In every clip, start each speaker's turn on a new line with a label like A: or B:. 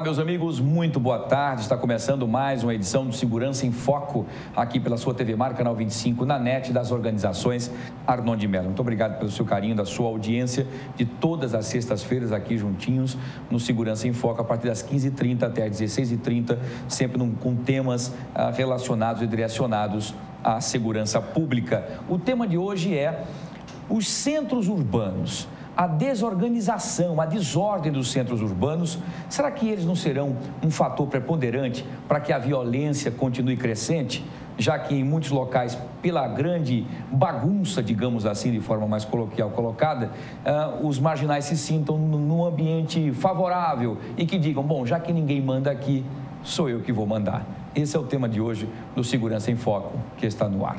A: meus amigos, muito boa tarde. Está começando mais uma edição do Segurança em Foco, aqui pela sua TV Mar, Canal 25, na NET das organizações Arnon de Mello. Muito obrigado pelo seu carinho, da sua audiência, de todas as sextas-feiras aqui juntinhos no Segurança em Foco, a partir das 15h30 até as 16h30, sempre com temas relacionados e direcionados à segurança pública. O tema de hoje é os centros urbanos. A desorganização, a desordem dos centros urbanos, será que eles não serão um fator preponderante para que a violência continue crescente? Já que em muitos locais, pela grande bagunça, digamos assim, de forma mais coloquial colocada, os marginais se sintam num ambiente favorável e que digam, bom, já que ninguém manda aqui, sou eu que vou mandar. Esse é o tema de hoje do Segurança em Foco, que está no ar.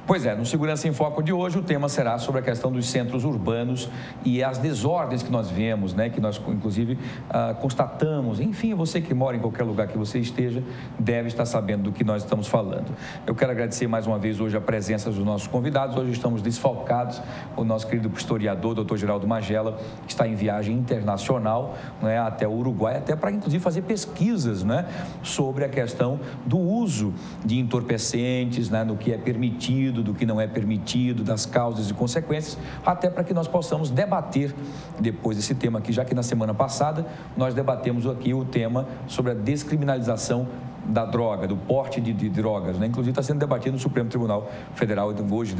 A: Pois é, no Segurança em Foco de hoje o tema será sobre a questão dos centros urbanos e as desordens que nós vemos, né, que nós inclusive constatamos. Enfim, você que mora em qualquer lugar que você esteja deve estar sabendo do que nós estamos falando. Eu quero agradecer mais uma vez hoje a presença dos nossos convidados. Hoje estamos desfalcados. O nosso querido historiador, Dr. Geraldo Magela, está em viagem internacional, né, até o Uruguai, até para inclusive fazer pesquisas, né, sobre a questão do uso de entorpecentes, né, no que é permitido, do que não é permitido, das causas e consequências, até para que nós possamos debater depois esse tema aqui, já que na semana passada nós debatemos aqui o tema sobre a descriminalização da droga, do porte de drogas, né? Inclusive está sendo debatido no Supremo Tribunal Federal hoje,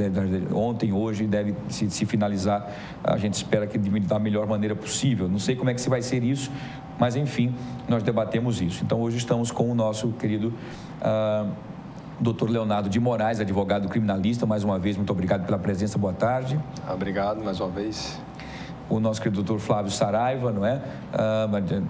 A: ontem, hoje, deve se finalizar. A gente espera que da melhor maneira possível. Não sei como é que vai ser isso, mas enfim, nós debatemos isso. Então hoje estamos com o nosso querido Dr. Leonardo de Moraes, advogado criminalista. Mais uma vez, muito obrigado pela presença. Boa tarde.
B: Obrigado mais uma vez.
A: O nosso querido Dr. Flávio Saraiva, não é?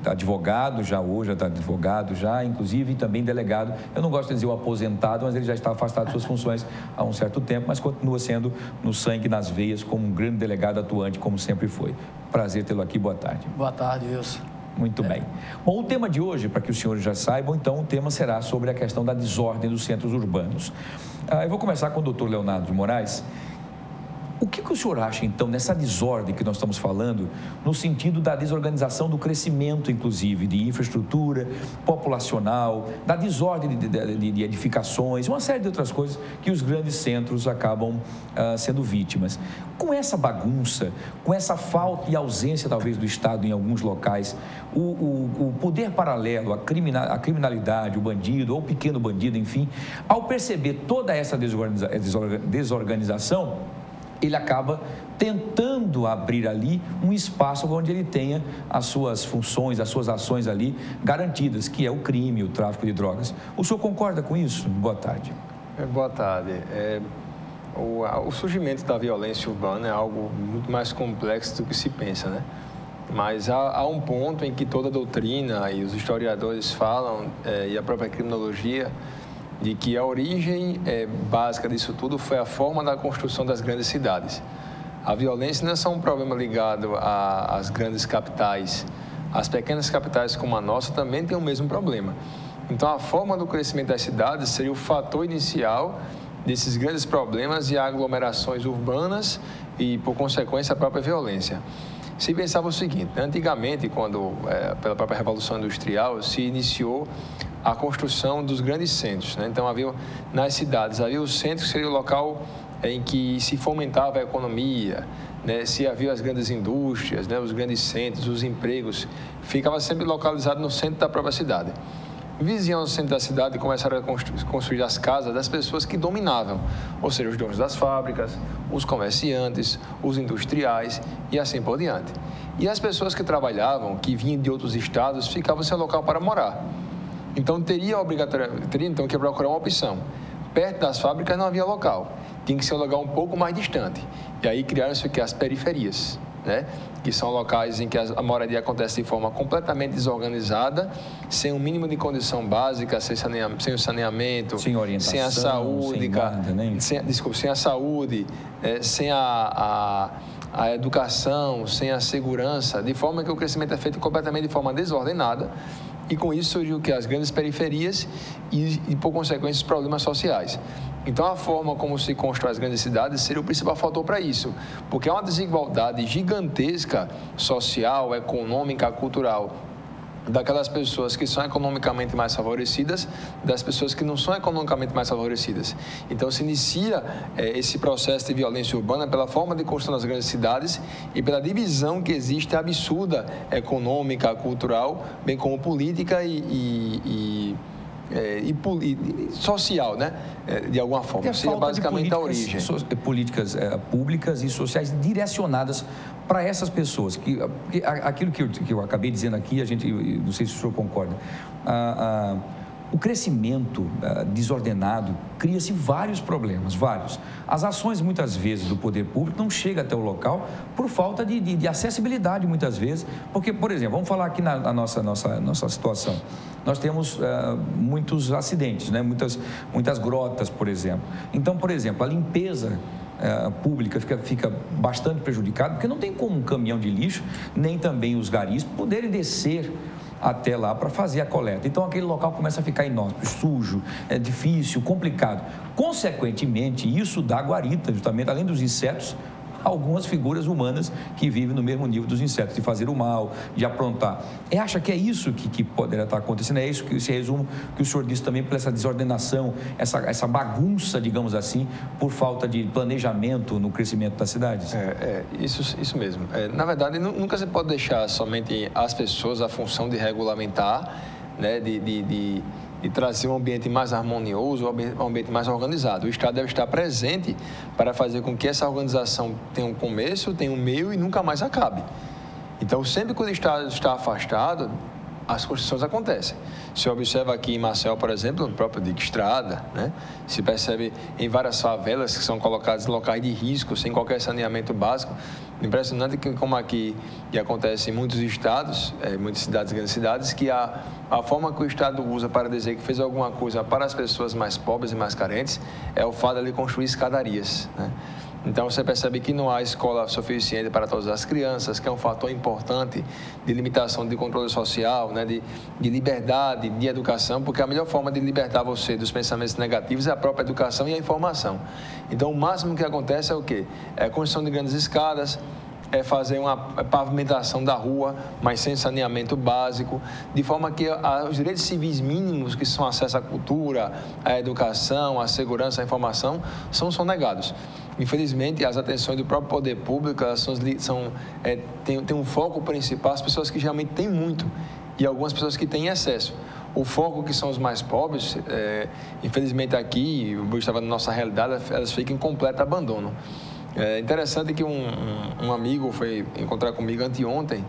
A: Advogado já hoje, está advogado já, inclusive também delegado. Eu não gosto de dizer o aposentado, mas ele já está afastado de suas funções há um certo tempo, mas continua sendo no sangue, nas veias, como um grande delegado atuante, como sempre foi. Prazer tê-lo aqui. Boa tarde.
C: Boa tarde, Wilson.
A: Muito bem. Bom, o tema de hoje, para que os senhores já saibam, então, o tema será sobre a questão da desordem dos centros urbanos. Eu vou começar com o doutor Leonardo de Moraes. O que o senhor acha, então, nessa desordem que nós estamos falando, no sentido da desorganização do crescimento, inclusive, de infraestrutura populacional, da desordem de edificações, uma série de outras coisas que os grandes centros acabam sendo vítimas? Com essa bagunça, com essa falta e ausência, talvez, do Estado em alguns locais, o poder paralelo, a criminalidade, o bandido, ou o pequeno bandido, enfim, ao perceber toda essa desorganização, ele acaba tentando abrir ali um espaço onde ele tenha as suas funções, as suas ações ali garantidas, que é o crime, o tráfico de drogas. O senhor concorda com isso? Boa tarde.
B: Boa tarde. O surgimento da violência urbana é algo muito mais complexo do que se pensa, né? Mas há um ponto em que toda a doutrina e os historiadores falam, e a própria criminologia, de que a origem básica disso tudo foi a forma da construção das grandes cidades. A violência não é só um problema ligado às grandes capitais. As pequenas capitais como a nossa também têm o mesmo problema. Então, a forma do crescimento das cidades seria o fator inicial desses grandes problemas e aglomerações urbanas e, por consequência, a própria violência. Se pensava o seguinte, antigamente, quando, pela própria Revolução Industrial, se iniciou a construção dos grandes centros, né? Então, nas cidades, havia o centro, que seria o local em que se fomentava a economia, né? Se havia as grandes indústrias, né? Os grandes centros, os empregos, ficava sempre localizado no centro da própria cidade. Vizinhos ao centro da cidade começaram a construir as casas das pessoas que dominavam, ou seja, os donos das fábricas, os comerciantes, os industriais e assim por diante. E as pessoas que trabalhavam, que vinham de outros estados, ficavam sem local para morar. Então, teria que procurar uma opção. Perto das fábricas não havia local, tinha que ser um lugar um pouco mais distante. E aí criaram-se as periferias, né? Que são locais em que a moradia acontece de forma completamente desorganizada, sem um mínimo de condição básica, sem o saneamento,
A: sem orientação,
B: sem a saúde, sem a saúde, sem a educação, sem a segurança, de forma que o crescimento é feito completamente de forma desordenada E com isso surgiu que as grandes periferias e, por consequência, os problemas sociais. Então, a forma como se constrói as grandes cidades seria o principal fator para isso, porque há uma desigualdade gigantesca social, econômica, cultural, daquelas pessoas que são economicamente mais favorecidas, das pessoas que não são economicamente mais favorecidas. Então, se inicia esse processo de violência urbana pela forma de construção das grandes cidades e pela divisão que existe absurda econômica, cultural, bem como política e social, né? De alguma forma. Seria basicamente a origem.
A: Políticas públicas e sociais direcionadas para essas pessoas. Aquilo que eu acabei dizendo aqui, a gente, não sei se o senhor concorda, o crescimento desordenado cria-se vários problemas, vários. As ações, muitas vezes, do poder público não chegam até o local por falta de acessibilidade, muitas vezes. Porque, por exemplo, vamos falar aqui na nossa situação. Nós temos muitos acidentes, né? muitas grotas, por exemplo. Então, por exemplo, a limpeza pública fica bastante prejudicada, porque não tem como um caminhão de lixo, nem também os garis, poderem descer até lá para fazer a coleta. Então, aquele local começa a ficar inóspito, sujo, difícil, complicado. Consequentemente, isso dá guarita, justamente, além dos insetos, algumas figuras humanas que vivem no mesmo nível dos insetos, de fazer o mal, de aprontar. Acha que é isso que poderia estar acontecendo? É isso que esse resumo que o senhor disse também, por essa desordenação, essa bagunça, digamos assim, por falta de planejamento no crescimento das cidades?
B: Isso mesmo. Na verdade, nunca se pode deixar somente as pessoas a função de regulamentar, né, de trazer um ambiente mais harmonioso, um ambiente mais organizado. O Estado deve estar presente para fazer com que essa organização tenha um começo, tenha um meio e nunca mais acabe. Então, sempre que o Estado está afastado, as construções acontecem. Se observa aqui em Maceió, por exemplo, no próprio Dique Estrada, né? Se percebe em várias favelas que são colocadas em locais de risco, sem qualquer saneamento básico. Impressionante que, como aqui e acontece em muitos estados, muitas cidades, grandes cidades, que a forma que o Estado usa para dizer que fez alguma coisa para as pessoas mais pobres e mais carentes é o fato de ele construir escadarias, né? Então, você percebe que não há escola suficiente para todas as crianças, que é um fator importante de limitação de controle social, né, de liberdade, de educação, porque a melhor forma de libertar você dos pensamentos negativos é a própria educação e a informação. Então, o máximo que acontece é o quê? É a construção de grandes escadas, é fazer uma pavimentação da rua, mas sem saneamento básico, de forma que os direitos civis mínimos, que são acesso à cultura, à educação, à segurança, à informação, são negados. Infelizmente, as atenções do próprio poder público têm um foco principal, as pessoas que realmente têm muito e algumas pessoas que têm excesso. O foco que são os mais pobres, infelizmente aqui, eu estava na nossa realidade, elas ficam em completo abandono. É interessante que um amigo foi encontrar comigo anteontem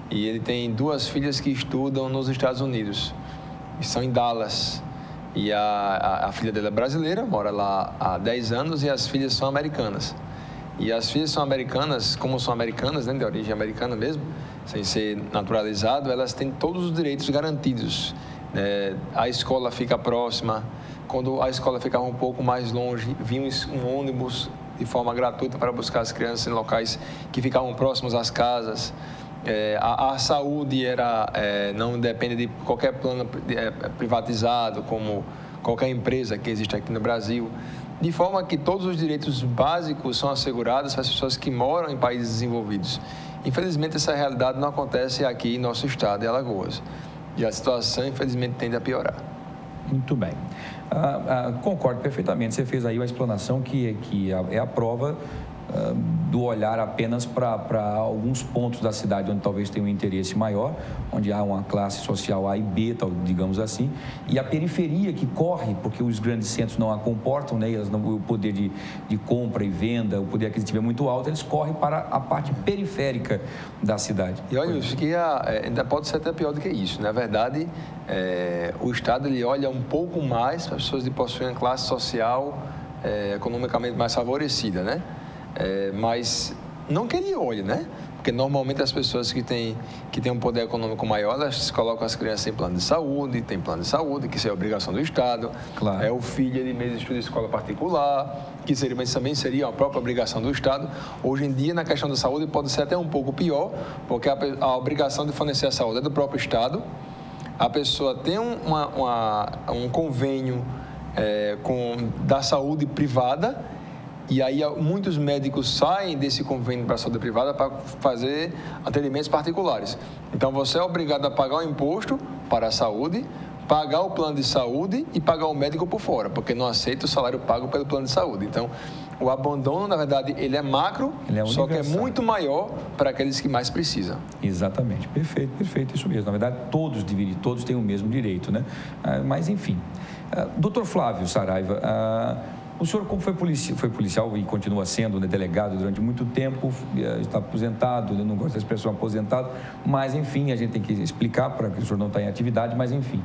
B: e ele tem 2 filhas que estudam nos Estados Unidos, e são em Dallas. E a filha dele é brasileira, mora lá há 10 anos e as filhas são americanas. E as filhas são americanas, como são americanas, né, de origem americana mesmo, sem ser naturalizado, elas têm todos os direitos garantidos. A escola fica próxima, quando a escola ficava um pouco mais longe, vinha um ônibus de forma gratuita para buscar as crianças em locais que ficavam próximos às casas. A saúde não depende de qualquer plano privatizado, como qualquer empresa que existe aqui no Brasil, de forma que todos os direitos básicos são assegurados para as pessoas que moram em países desenvolvidos. Infelizmente, essa realidade não acontece aqui em nosso estado, em Alagoas, e a situação, infelizmente, tende a piorar.
A: Muito bem. Concordo perfeitamente. Você fez aí uma explanação que é a prova do olhar apenas para alguns pontos da cidade onde talvez tenha um interesse maior, onde há uma classe social A e B, digamos assim, e a periferia que corre, porque os grandes centros não a comportam, né, o poder de compra e venda, o poder aquisitivo é muito alto, eles correm para a parte periférica da cidade.
B: E olha, isso que ainda pode ser até pior do que isso. Na verdade, o Estado ele olha um pouco mais para as pessoas que possuem classe social economicamente mais favorecida, né? Mas não que ele olhe, né? Porque normalmente as pessoas que têm um poder econômico maior, elas colocam as crianças em plano de saúde, tem plano de saúde, que isso é obrigação do Estado.
A: Claro.
B: O filho ele mesmo estuda em escola particular, mas também seria a própria obrigação do Estado. Hoje em dia, na questão da saúde, pode ser até um pouco pior, porque a obrigação de fornecer a saúde é do próprio Estado. A pessoa tem um convênio da saúde privada, e aí muitos médicos saem desse convênio para a saúde privada para fazer atendimentos particulares. Então, você é obrigado a pagar o imposto para a saúde, pagar o plano de saúde e pagar o médico por fora, porque não aceita o salário pago pelo plano de saúde. Então, o abandono, na verdade, ele é macro, só que é muito maior para aqueles que mais precisam.
A: Exatamente, perfeito, isso mesmo. Na verdade, todos têm o mesmo direito, né? Mas, enfim. Doutor Flávio Saraiva, o senhor, como foi policial e continua sendo, né, delegado durante muito tempo, está aposentado, eu não gosto da expressão aposentado, mas, enfim, a gente tem que explicar para que o senhor não está em atividade, mas, enfim.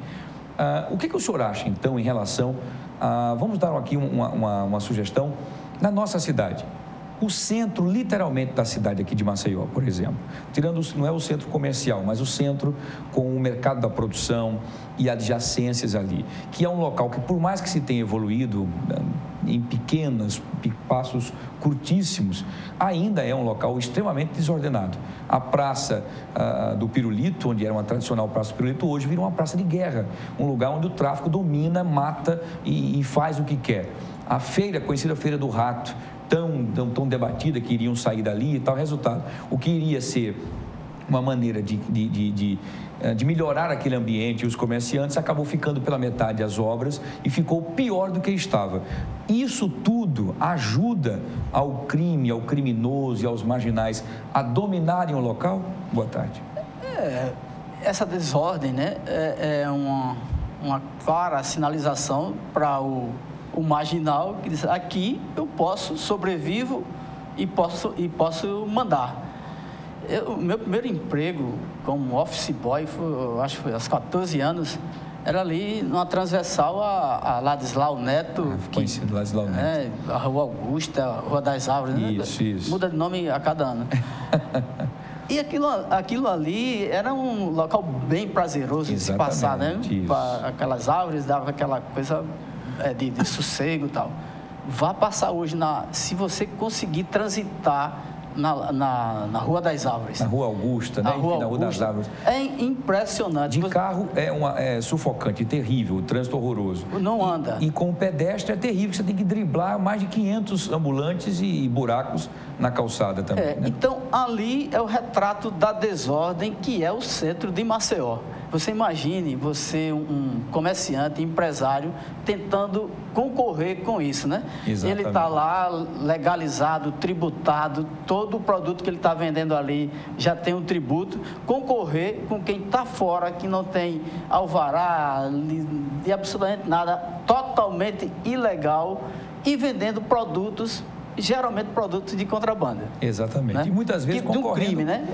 A: O que o senhor acha, então, em relação a... Vamos dar aqui uma sugestão. Na nossa cidade, o centro, literalmente, da cidade aqui de Maceió, por exemplo, tirando, não é o centro comercial, mas o centro com o mercado da produção e adjacências ali, que é um local que, por mais que se tenha evoluído em pequenos passos curtíssimos, ainda é um local extremamente desordenado. A Praça do Pirulito, onde era uma tradicional Praça do Pirulito, hoje vira uma praça de guerra, um lugar onde o tráfico domina, mata e faz o que quer. A feira, conhecida Feira do Rato, tão debatida, que iriam sair dali e tal, resultado. O que iria ser uma maneira de melhorar aquele ambiente e os comerciantes, acabou ficando pela metade as obras e ficou pior do que estava. Isso tudo ajuda ao crime, ao criminoso e aos marginais a dominarem o local? Boa tarde.
C: Essa desordem, né, é uma clara sinalização para o marginal, que diz, aqui eu sobrevivo e posso mandar. O meu primeiro emprego como office boy, acho que foi aos 14 anos, era ali numa transversal a Ladislau Neto.
A: Conhecido Ladislau Neto.
C: A Rua Augusta, a Rua das Árvores.
A: Isso,
C: né?
A: isso.
C: Muda de nome a cada ano. E aquilo ali era um local bem prazeroso de se passar, né? Aquelas árvores, dava aquela coisa de sossego e tal. Vá passar hoje, se você conseguir transitar na Rua das Árvores.
A: Na Rua Augusta, né? Na Rua das Árvores.
C: É impressionante.
A: De carro é sufocante, terrível, o trânsito horroroso.
C: Não anda.
A: E com o pedestre é terrível, você tem que driblar mais de 500 ambulantes e buracos na calçada também. Né?
C: Então, ali é o retrato da desordem que é o centro de Maceió. Você imagine, um comerciante, empresário, tentando concorrer com isso, né?
A: Exatamente.
C: Ele está lá legalizado, tributado, todo o produto que ele está vendendo ali já tem um tributo, concorrer com quem está fora, que não tem alvará, de absolutamente nada, totalmente ilegal, e vendendo produtos, geralmente produtos de contrabando.
A: Exatamente.
C: Né?
A: E muitas vezes concorrendo...
C: um crime, né?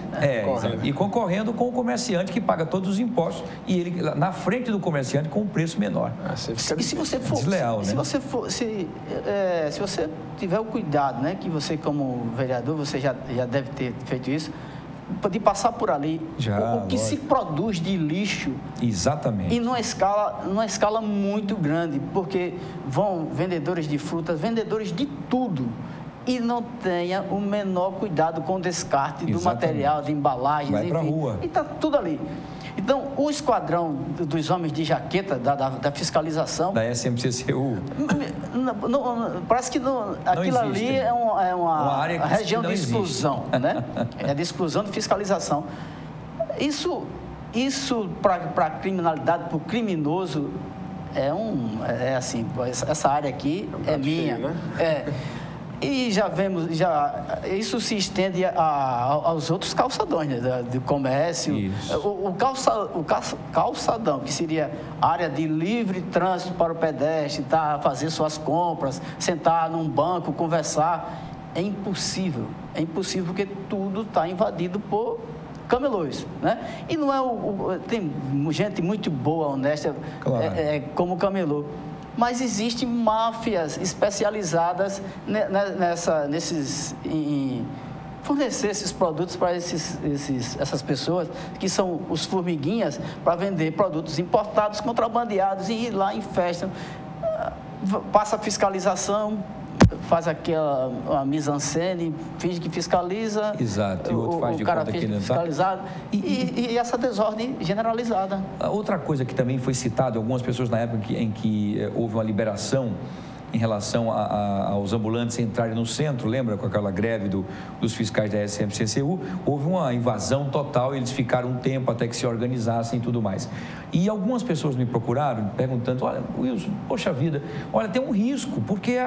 A: E concorrendo com o comerciante que paga todos os impostos e ele na frente do comerciante com um preço menor.
C: E se você for...
A: Desleal,
C: se
A: né?
C: você for... Se você tiver o cuidado, né? Que você, como vereador, você já deve ter feito isso, de passar por ali o que se produz de lixo.
A: Exatamente.
C: E numa escala muito grande, porque vão vendedores de frutas, vendedores de tudo, e não tenha o menor cuidado com o descarte do material, de embalagens,
A: vai
C: enfim.
A: pra rua.
C: E está tudo ali. Então, o esquadrão dos homens de jaqueta, da fiscalização...
A: Da SMCCU.
C: Parece que aquilo ali é uma
A: área
C: região de exclusão, né? É de exclusão de fiscalização. Isso para a criminalidade, para o criminoso, assim, essa área aqui é minha. Né? E isso se estende aos outros calçadões, né, do comércio. O calçadão, que seria área de livre trânsito para o pedestre, fazer suas compras, sentar num banco, conversar, é impossível porque tudo está invadido por camelôs, né? E não tem gente muito boa, honesta, claro, como camelô. Mas existem máfias especializadas em fornecer esses produtos para essas pessoas, que são os formiguinhas, para vender produtos importados, contrabandeados, e ir lá em festa. Passa a fiscalização, faz aquela a mise-en-scène, finge que fiscaliza.
A: Exato, e o outro faz de
C: cara
A: conta
C: finge
A: que não
C: fiscalizado.
A: tá.
C: E essa desordem generalizada.
A: Outra coisa que também foi citada, algumas pessoas na época em que houve uma liberação em relação aos ambulantes entrarem no centro, lembra com aquela greve dos fiscais da SMCCU, houve uma invasão total e eles ficaram um tempo até que se organizassem e tudo mais. E algumas pessoas me procuraram perguntando, olha, Wilson, poxa vida, olha, tem um risco, porque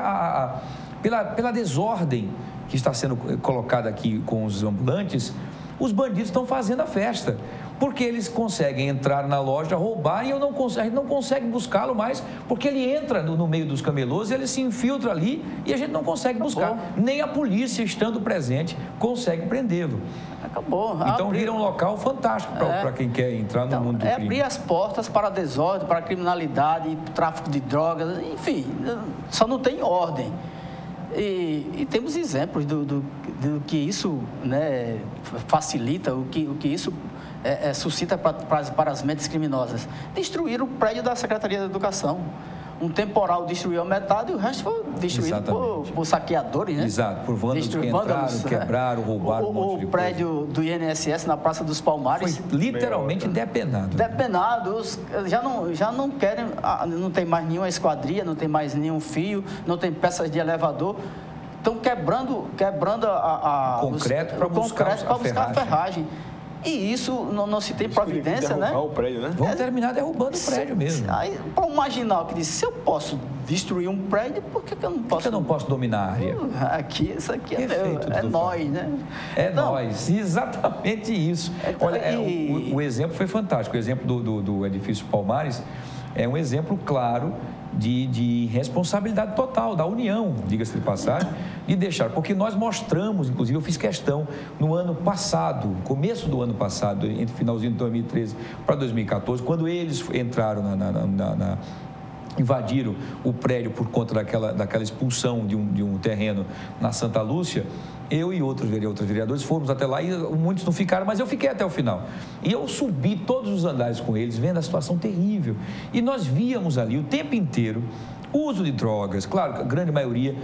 A: pela desordem que está sendo colocada aqui com os ambulantes, os bandidos estão fazendo a festa. Porque eles conseguem entrar na loja, roubar, e a gente não consegue buscá-lo mais, porque ele entra no meio dos camelôs, ele se infiltra ali e a gente não consegue buscar. Nem a polícia, estando presente, consegue prendê-lo.
C: Acabou.
A: Então vira um local fantástico para quem quer entrar no mundo do crime.
C: Abrir as portas para a desordem, para a criminalidade, tráfico de drogas, enfim, só não tem ordem. E temos exemplos do que isso, né, facilita, o que isso suscita para as mentes criminosas. Destruíram o prédio da Secretaria da Educação. Um temporal destruiu a metade e o resto foi destruído por saqueadores, né?
A: Exato, por vândalos que entraram, quebraram, roubaram um monte de
C: coisa. O prédio do INSS na Praça dos Palmares...
A: Foi literalmente depenado.
C: Depenados, já não querem, não tem mais nenhuma esquadria, não tem mais nenhum fio, não tem peças de elevador. Estão quebrando
A: o concreto para buscar a ferragem.
C: E isso não se tem providência, né?
B: O prédio, né?
A: Vamos terminar derrubando o prédio mesmo.
C: Aí, para um marginal que diz, se eu posso destruir um prédio, por que eu não posso...
A: Por que eu não posso dominar a área?
C: Isso aqui é meu, é nós, né?
A: É nós, exatamente isso. Olha, o exemplo foi fantástico. O exemplo do edifício Palmares é um exemplo claro de responsabilidade total da União, diga-se de passagem, de deixar, porque nós mostramos, inclusive eu fiz questão no ano passado, começo do ano passado, entre finalzinho de 2013 para 2014, quando eles entraram invadiram o prédio por conta daquela expulsão de um terreno na Santa Lúcia, eu e outros vereadores fomos até lá e muitos não ficaram, mas eu fiquei até o final. E eu subi todos os andares com eles, vendo a situação terrível. E nós víamos ali o tempo inteiro uso de drogas. Claro que a grande maioria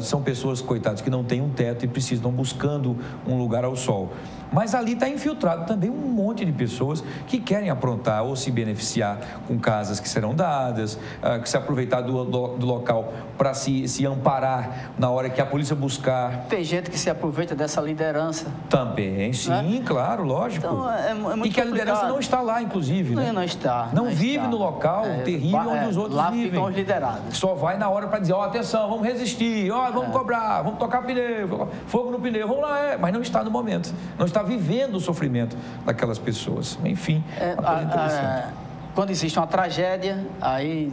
A: são pessoas, coitadas, que não têm um teto e precisam buscando um lugar ao sol. Mas ali está infiltrado também um monte de pessoas que querem aprontar ou se beneficiar com casas que serão dadas, que se aproveitar do local para se amparar na hora que a polícia buscar.
C: Tem gente que se aproveita dessa liderança.
A: Também, sim, né? Claro, lógico. Então, é muito e que a liderança não está lá, inclusive.
C: Não,
A: né?
C: não está.
A: Não vive está no local terrível onde os outros
C: lá
A: vivem.
C: Lá ficam os liderados.
A: Só vai na hora para dizer, atenção, vamos resistir, vamos cobrar, vamos tocar pneu, fogo no pneu, vamos lá, mas não está no momento, não está vivendo o sofrimento daquelas pessoas. Enfim, uma coisa interessante.
C: Quando existe uma tragédia, aí,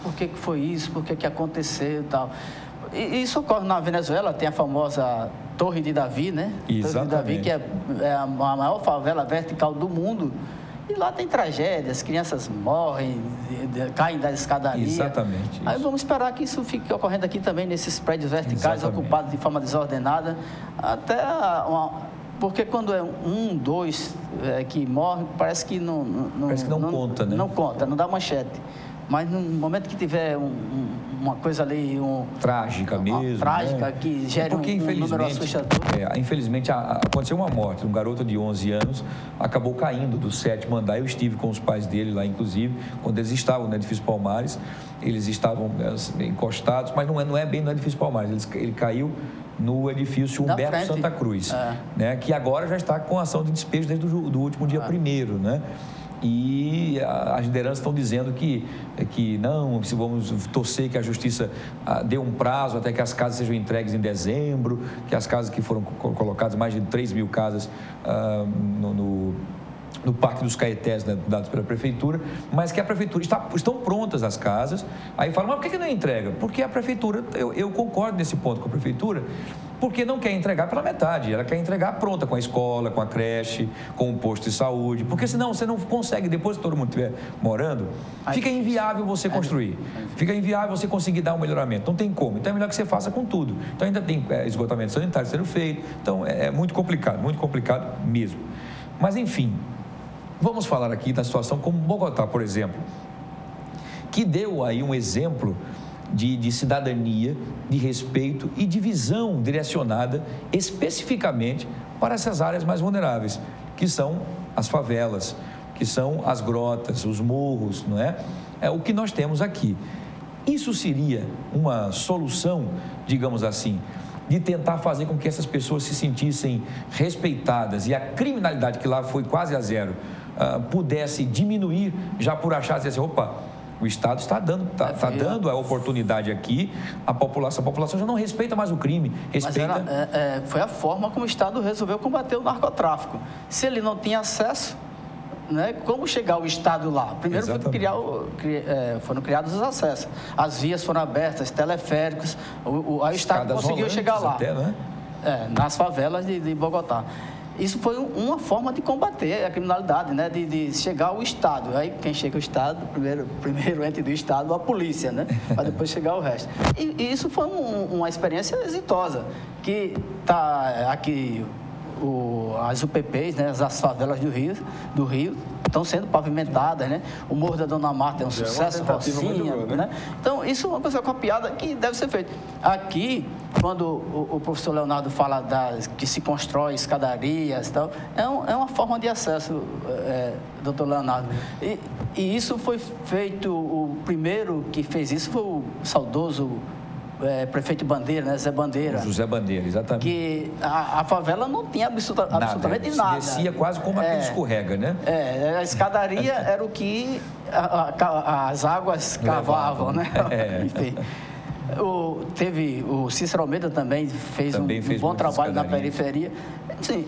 C: por que foi isso, por que aconteceu e tal. E isso ocorre na Venezuela, tem a famosa Torre de Davi, né?
A: Exatamente.
C: Torre de Davi, que é a maior favela vertical do mundo. E lá tem tragédias, crianças morrem, caem da escadaria.
A: Exatamente.
C: Aí vamos esperar que isso fique ocorrendo aqui também, nesses prédios verticais, ocupados de forma desordenada. Porque quando é um, dois que morrem, parece que não
A: conta, né?
C: Não conta, não dá manchete. Mas no momento que tiver uma coisa ali...
A: Trágica mesmo.
C: Trágica,
A: né?
C: que gere um número assustador.
A: Infelizmente, aconteceu uma morte. Um garoto de 11 anos acabou caindo do 7º andar. Eu estive com os pais dele lá, inclusive, quando eles estavam no edifício Palmares. Eles estavam encostados, mas não é bem no edifício Palmares. Ele caiu no edifício Humberto Santa Cruz, né? Que agora já está com ação de despejo desde o último dia 1º, né? E as lideranças estão dizendo que não, se vamos torcer que a justiça dê um prazo até que as casas sejam entregues em dezembro, que as casas que foram colocadas, mais de 3 mil casas no Parque dos Caetés, né, dados pela Prefeitura, mas que a Prefeitura estão prontas as casas. Aí falam, mas por que não entrega? Porque a Prefeitura, eu concordo nesse ponto com a Prefeitura, porque não quer entregar pela metade, ela quer entregar pronta com a escola, com a creche, com o posto de saúde, porque senão você não consegue, depois que todo mundo estiver morando, fica inviável você construir, fica inviável você conseguir dar um melhoramento, não tem como, então é melhor que você faça com tudo. Então ainda tem esgotamento sanitário sendo feito, então é muito complicado mesmo. Mas enfim, vamos falar aqui da situação como Bogotá, por exemplo, que deu aí um exemplo de cidadania, de respeito e de visão direcionada especificamente para essas áreas mais vulneráveis, que são as favelas, que são as grotas, os morros, não é? É o que nós temos aqui. Isso seria uma solução, digamos assim, de tentar fazer com que essas pessoas se sentissem respeitadas e a criminalidade, que lá foi quase a zero, pudesse diminuir, já por achar assim, opa, o Estado está dando a oportunidade aqui, a população já não respeita mais o crime, respeita...
C: Mas foi a forma como o Estado resolveu combater o narcotráfico. Se ele não tinha acesso, né, como chegar o Estado lá? Primeiro foram criados os acessos, as vias foram abertas, teleféricos, o Estado conseguiu chegar lá,
A: até, né?
C: Nas favelas de Bogotá. Isso foi uma forma de combater a criminalidade, né? De chegar ao Estado. Aí quem chega ao Estado, primeiro ente do Estado, a polícia, né? Para depois chegar o resto. E isso foi uma experiência exitosa, que está aqui, as UPPs, né? As favelas do Rio estão sendo pavimentadas, né? O Morro da Dona Marta é um sucesso, Rocinha, né? Então, isso é uma coisa copiada que deve ser feita. Aqui, quando o professor Leonardo fala que se constrói escadarias e tal, é uma forma de acesso, doutor Leonardo. E isso foi feito, o primeiro que fez isso foi o saudoso prefeito Bandeira, né? Zé Bandeira.
A: José Bandeira, exatamente.
C: Que a favela não tinha absolutamente nada.
A: Descia quase como aquele escorrega, né?
C: A escadaria era o que as águas cavavam, né? Enfim. O Cícero Almeida também fez um bom trabalho na periferia. Sim,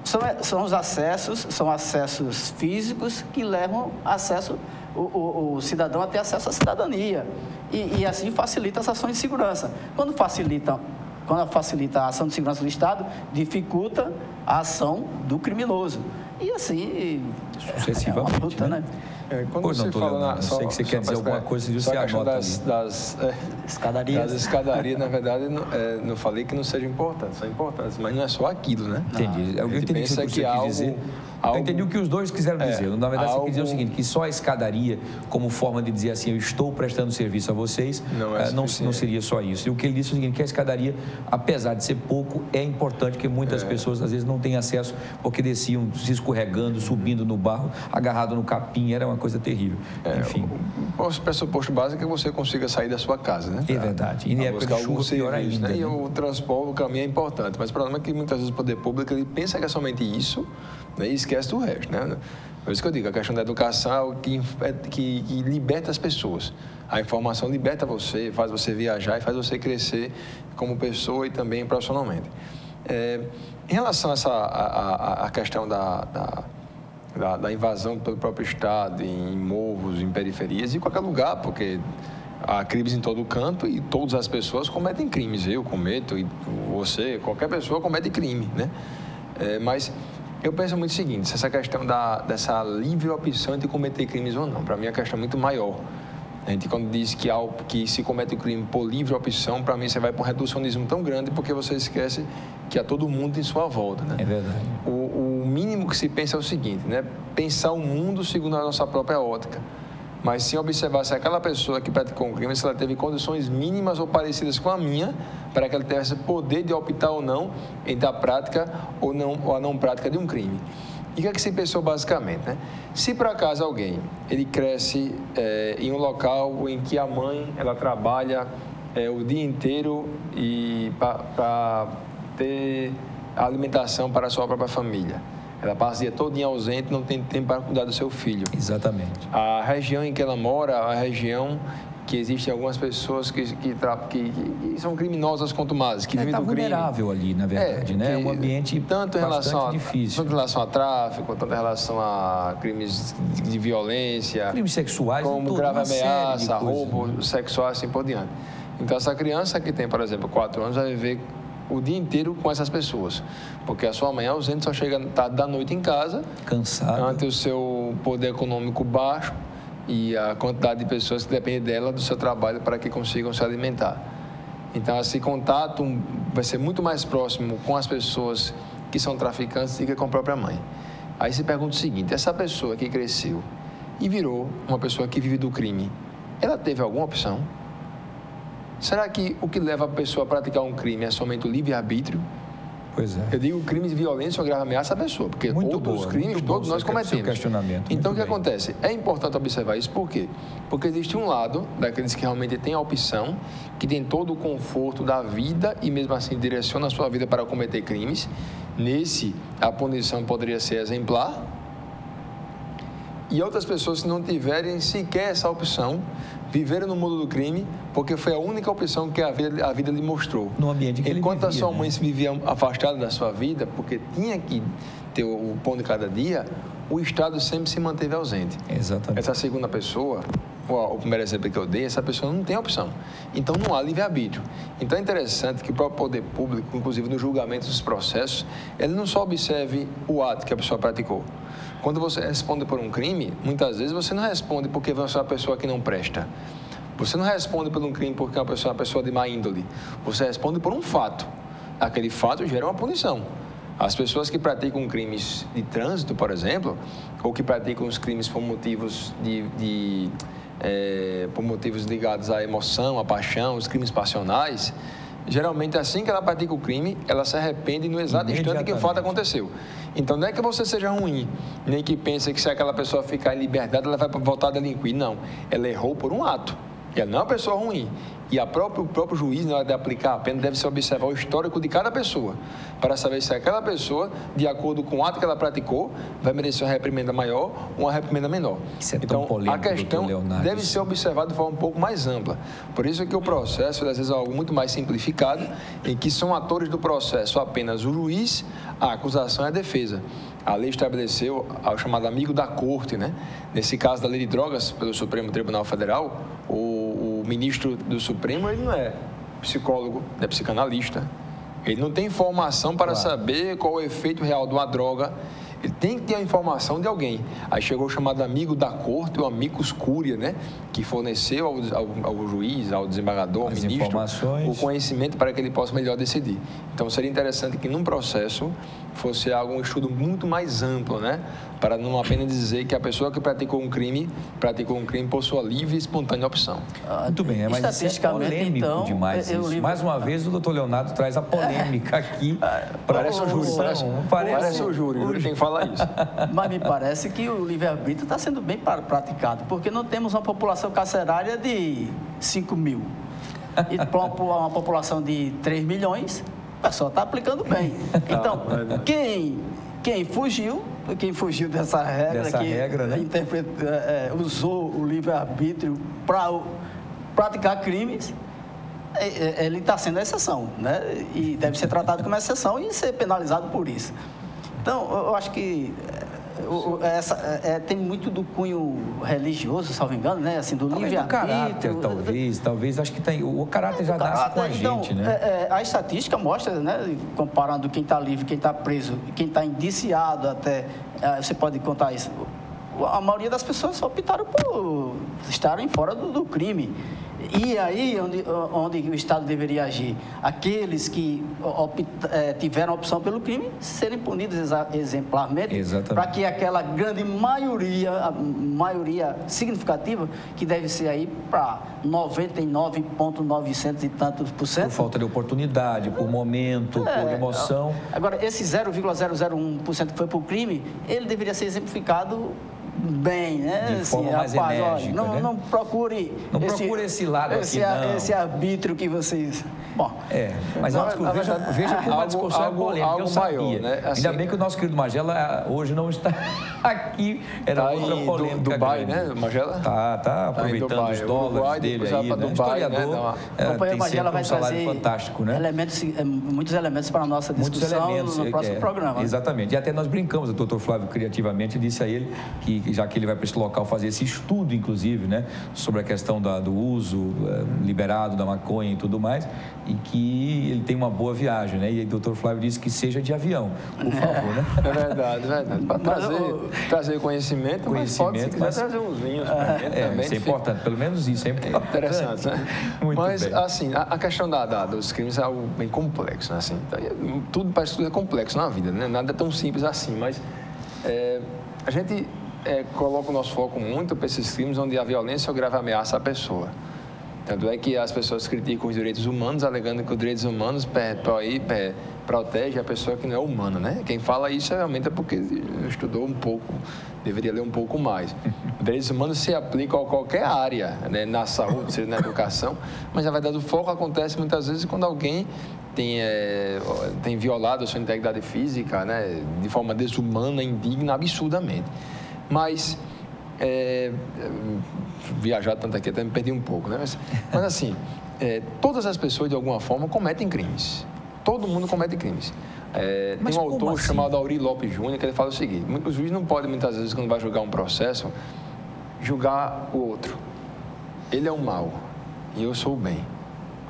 C: são acessos físicos que levam acesso, o cidadão a ter acesso à cidadania. E assim facilita as ações de segurança. Quando facilita a ação de segurança do Estado, dificulta a ação do criminoso. E assim,
A: sucessivamente,
C: é uma luta, né?
B: Quando você fala
A: eu sei que você quer dizer alguma coisa, você anota
B: das escadarias, na verdade, não falei que não sejam importantes, são importantes, mas não é só aquilo, né?
A: Entendi. Eu entendi o que você quis dizer. Eu entendi o que os dois quiseram dizer. Na verdade, você quis dizer o seguinte, que só a escadaria, como forma de dizer assim, eu estou prestando serviço a vocês, não seria só isso. E o que ele disse é o seguinte, que a escadaria, apesar de ser pouco, é importante, porque muitas pessoas, às vezes, não têm acesso, porque desciam se escorregando, subindo no barro, agarrado no capim, era uma coisa terrível. Enfim.
B: O pressuposto básico é que você consiga sair da sua casa, né?
A: É verdade. E na época de chuva, pior ainda.
B: Né? E o transporte, o caminho é importante, mas o problema é que muitas vezes o poder público ele pensa que é somente isso, né? E esquece do resto, né? Por isso que eu digo, a questão da educação é o que liberta as pessoas. A informação liberta você, faz você viajar e faz você crescer como pessoa e também profissionalmente. Em relação a essa questão da invasão pelo próprio Estado, em morros, em periferias, em qualquer lugar, porque há crimes em todo canto e todas as pessoas cometem crimes. Eu cometo, e você, qualquer pessoa comete crime, né? Mas eu penso muito o seguinte, se essa questão dessa livre opção de cometer crimes ou não, para mim é uma questão muito maior. A gente, quando diz que se comete o crime por livre opção, para mim você vai para um reducionismo tão grande porque você esquece que há todo mundo em sua volta, né?
A: É verdade.
B: O mínimo que se pensa é o seguinte, né? Pensar o mundo segundo a nossa própria ótica. Mas sim observar se aquela pessoa que praticou um crime, se ela teve condições mínimas ou parecidas com a minha, para que ela tivesse poder de optar ou não entre a prática ou a não prática de um crime. E o que se pensou basicamente, né? Se por acaso alguém, ele cresce em um local em que a mãe, ela trabalha o dia inteiro e para ter alimentação para a sua própria família. Ela passa o dia todo ausente, não tem tempo para cuidar do seu filho.
A: Exatamente. A
B: região em que ela mora, a região que existem algumas pessoas que são criminosas contumazes, que vivem do crime.
A: Está vulnerável ali, na verdade, né? É um ambiente bastante difícil.
B: Tanto em relação a tráfico, tanto em relação a crimes de violência.
A: Crimes sexuais.
B: Como grave ameaça, roubo sexual, assim por diante. Então, essa criança que tem, por exemplo, 4 anos, vai viver o dia inteiro com essas pessoas, porque a sua mãe ausente só chega tarde da noite em casa,
A: cansada,
B: ante o seu poder econômico baixo e a quantidade de pessoas que dependem dela, do seu trabalho, para que consigam se alimentar. Então, esse contato vai ser muito mais próximo com as pessoas que são traficantes do que com a própria mãe. Aí se pergunta o seguinte, essa pessoa que cresceu e virou uma pessoa que vive do crime, ela teve alguma opção? Será que o que leva a pessoa a praticar um crime é somente o livre-arbítrio?
A: Pois é.
B: Eu digo crime de violência ou grave ameaça à pessoa, porque outros crimes todos nós cometemos. Então, o que acontece? É importante observar isso, por quê? Porque existe um lado daqueles que realmente têm a opção, que tem todo o conforto da vida e mesmo assim direciona a sua vida para cometer crimes. Nesse, a punição poderia ser exemplar. E outras pessoas que não tiverem sequer essa opção, viveram no mundo do crime, porque foi a única opção que a vida lhe mostrou.
A: No ambiente que
B: enquanto
A: ele vivia,
B: a sua mãe se vivia afastada da sua vida, porque tinha que ter o pão de cada dia, o Estado sempre se manteve ausente.
A: Exatamente.
B: Essa segunda pessoa, o primeiro exemplo que eu dei, essa pessoa não tem opção. Então, não há livre-arbítrio. Então, é interessante que o próprio poder público, inclusive no julgamento dos processos, ele não só observe o ato que a pessoa praticou. Quando você responde por um crime, muitas vezes você não responde porque você é uma pessoa que não presta. Você não responde por um crime porque é uma pessoa de má índole. Você responde por um fato. Aquele fato gera uma punição. As pessoas que praticam crimes de trânsito, por exemplo, ou que praticam os crimes por motivos por motivos ligados à emoção, à paixão, os crimes passionais, geralmente assim que ela pratica o crime, ela se arrepende no exato instante que o fato aconteceu. Então não é que você seja ruim, nem que pense que se aquela pessoa ficar em liberdade, ela vai voltar a delinquir. Não, ela errou por um ato. Ela não é uma pessoa ruim. E o próprio juiz, na hora de aplicar a pena, deve se observar o histórico de cada pessoa, para saber se aquela pessoa, de acordo com o ato que ela praticou, vai merecer uma reprimenda maior ou uma reprimenda menor.
A: Isso é tão polêmico,
B: a questão deve ser observada de forma um pouco mais ampla. Por isso é que o processo, às vezes, é algo muito mais simplificado, em que são atores do processo apenas o juiz, a acusação e a defesa. A lei estabeleceu o chamado amigo da corte, né? Nesse caso da lei de drogas, pelo Supremo Tribunal Federal, o ministro do Supremo, ele não é psicólogo, é psicanalista. Ele não tem informação para saber qual o efeito real de uma droga. Ele tem que ter a informação de alguém. Aí chegou o chamado amigo da corte, o amicus curia, né? Que forneceu ao juiz, ao desembargador, ao ministro, o conhecimento para que ele possa melhor decidir. Então, seria interessante que num processo fosse um estudo muito mais amplo, né? Para não apenas dizer que a pessoa que praticou um crime por sua livre e espontânea opção.
A: Muito bem, mas isso é polêmico então, demais. Mais uma vez, o doutor Leonardo traz a polêmica aqui.
B: Parece o júri, parece o júri. O júri tem que falar isso.
C: Mas me parece que o livre-arbítrio está sendo bem praticado, porque não temos uma população carcerária de 5 mil. E para uma população de 3 milhões, o pessoal está aplicando bem. Então, quem fugiu dessa regra, né? Usou o livre-arbítrio para praticar crimes, ele está sendo a exceção, né? E deve ser tratado como exceção e ser penalizado por isso. Então, eu acho que tem muito do cunho religioso, salvo engano, né? Assim, do livre-arbítrio.
A: Talvez, acho que tem, o caráter já nasce com a gente, né?
C: A estatística mostra, né? Comparando quem está livre, quem está preso, quem está indiciado até, você pode contar isso. A maioria das pessoas optaram por estarem fora do crime. E aí, onde o Estado deveria agir? Aqueles que tiveram a opção pelo crime serem punidos exemplarmente, para que aquela grande maioria, a maioria significativa, que deve ser aí para 99,900 e tantos por cento.
A: Por falta de oportunidade, por momento, por emoção.
C: Agora, esse 0,001% que foi por crime, ele deveria ser exemplificado bem, né?
A: De forma mais enérgica,
C: olha, não procure
A: esse lado aqui, não.
C: Esse arbítrio que vocês... Bom,
A: mas veja como a discussão é polêmica, eu sabia.
B: Maior, né? Assim,
A: ainda bem que o nosso querido Magela hoje não está aqui. Era outra polêmica.
B: Dubai,
A: grande.
B: né, Magela?
A: Tá aproveitando os dólares dele aí, né?
C: Um historiador. O companheiro Magela vai trazer
A: fantástico, né?
C: Muitos elementos para a nossa discussão no próximo programa.
A: Exatamente. E até nós brincamos, o doutor Flávio criativamente disse a ele que já que ele vai para esse local fazer esse estudo, inclusive, né, sobre a questão do uso liberado da maconha e tudo mais, e que ele tem uma boa viagem, né? E o doutor Flávio disse que seja de avião, por favor, né?
B: É verdade. Para trazer conhecimento, mas pode, se quiser trazer uns vinhos também.
A: Isso é importante, pelo menos isso é importante.
B: Interessante, né?
A: Muito
B: mas,
A: bem.
B: assim, a questão dos crimes é algo bem complexo, né? Assim, parece que tudo é complexo na vida, né? Nada é tão simples assim, mas a gente coloca o nosso foco muito para esses crimes onde a violência ou grave ameaça à pessoa. Tanto é que as pessoas criticam os direitos humanos, alegando que os direitos humanos protegem a pessoa que não é humana, né? Quem fala isso realmente é porque estudou um pouco, deveria ler um pouco mais. Os direitos humanos se aplicam a qualquer área, né? Na saúde, seja na educação, mas na verdade o foco acontece muitas vezes quando alguém tem violado a sua integridade física, né? De forma desumana, indigna, absurdamente. Mas viajar tanto aqui até me perdi um pouco, né? Mas assim, todas as pessoas de alguma forma cometem crimes. Todo mundo comete crimes. Tem um autor assim? Chamado Auri Lopes Júnior que ele fala o seguinte: o juiz não pode muitas vezes, quando vai julgar um processo, julgar o outro. Ele é o mal e eu sou o bem.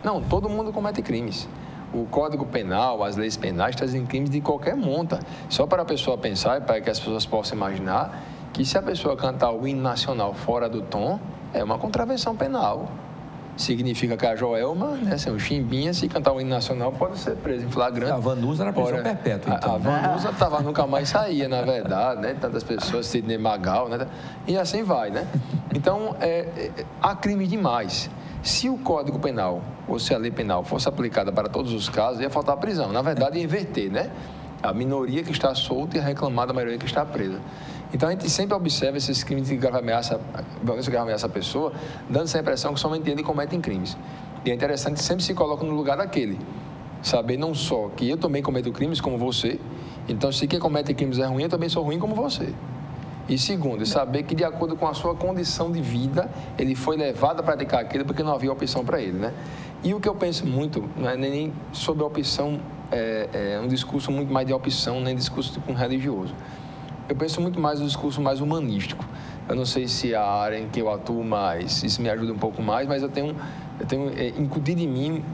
B: Não, todo mundo comete crimes. O Código Penal, as leis penais trazem crimes de qualquer monta. Só para a pessoa pensar e para que as pessoas possam imaginar que se a pessoa cantar o hino nacional fora do tom, é uma contravenção penal. Significa que a Joelma, né, assim, o Chimbinha, se cantar o hino nacional, pode ser preso em flagrante.
A: A Vanusa era prisão perpétua, então.
B: A Vanusa nunca mais saía, na verdade, né? Tantas pessoas, Sidney Magal, né? E assim vai, né? Então, há crime demais. Se o Código Penal, ou se a lei penal fosse aplicada para todos os casos, ia faltar prisão. Na verdade, ia inverter, né? A minoria que está solta e a reclamada maioria que está presa. Então, a gente sempre observa esses crimes de grave ameaça, violência grave ameaça à pessoa, dando essa impressão que somente ele cometem crimes. E é interessante, sempre se coloca no lugar daquele. Saber não só que eu também cometo crimes como você, então se quem comete crimes é ruim, eu também sou ruim como você. E segundo, saber que de acordo com a sua condição de vida, ele foi levado a praticar aquilo porque não havia opção para ele, né? E o que eu penso muito, não é nem sobre a opção, é um discurso muito mais de opção, nem discurso com religioso. Eu penso muito mais no discurso mais humanístico. Eu não sei se a área em que eu atuo mais, isso me ajuda um pouco mais, mas eu tenho incutido em mim